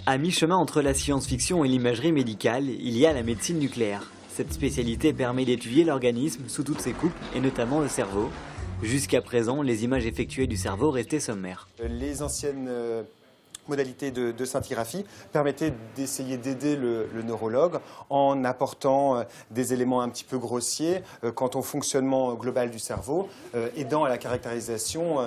À mi-chemin entre la science-fiction et l'imagerie médicale, il y a la médecine nucléaire. Cette spécialité permet d'étudier l'organisme sous toutes ses coupes, et notamment le cerveau. Jusqu'à présent, les images effectuées du cerveau restaient sommaires. Les anciennes modalités de scintigraphie permettaient d'essayer d'aider le neurologue en apportant des éléments un petit peu grossiers quant au fonctionnement global du cerveau, aidant à la caractérisation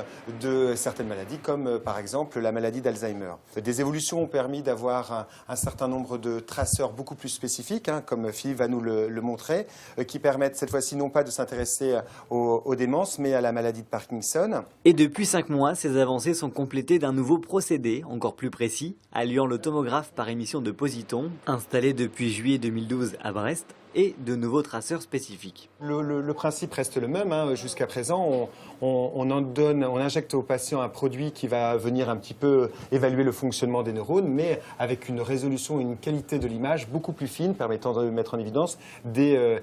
de certaines maladies, comme par exemple la maladie d'Alzheimer. Des évolutions ont permis d'avoir un certain nombre de traceurs beaucoup plus spécifiques, comme Philippe va nous le montrer, qui permettent cette fois-ci non pas de s'intéresser aux démences, mais à la maladie de Parkinson. Et depuis 5 mois, ces avancées sont complétées d'un nouveau procédé, encore plus précis, alliant le tomographe par émission de positons, installé depuis juillet 2012 à Brest, et de nouveaux traceurs spécifiques. Le principe reste le même. Jusqu'à présent, on injecte au patient un produit qui va venir un petit peu évaluer le fonctionnement des neurones, mais avec une résolution et une qualité de l'image beaucoup plus fine, permettant de mettre en évidence des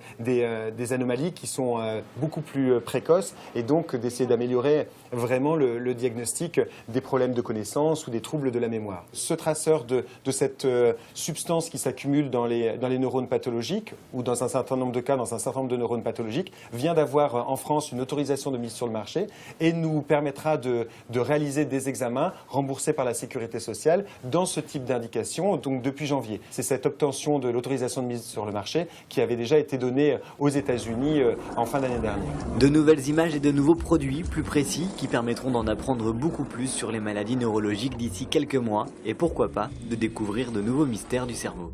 anomalies qui sont beaucoup plus précoces, et donc d'essayer d'améliorer vraiment le diagnostic des problèmes de connaissance ou des troubles de la mémoire. Ce traceur de cette substance qui s'accumule dans les neurones pathologiques, ou dans un certain nombre de cas, dans un certain nombre de neurones pathologiques, vient d'avoir en France une autorisation de mise sur le marché et nous permettra de réaliser des examens remboursés par la Sécurité sociale dans ce type d'indication, donc depuis janvier. C'est cette obtention de l'autorisation de mise sur le marché qui avait déjà été donnée aux États-Unis en fin d'année dernière. De nouvelles images et de nouveaux produits plus précis qui permettront d'en apprendre beaucoup plus sur les maladies neurologiques d'ici quelques mois et pourquoi pas de découvrir de nouveaux mystères du cerveau.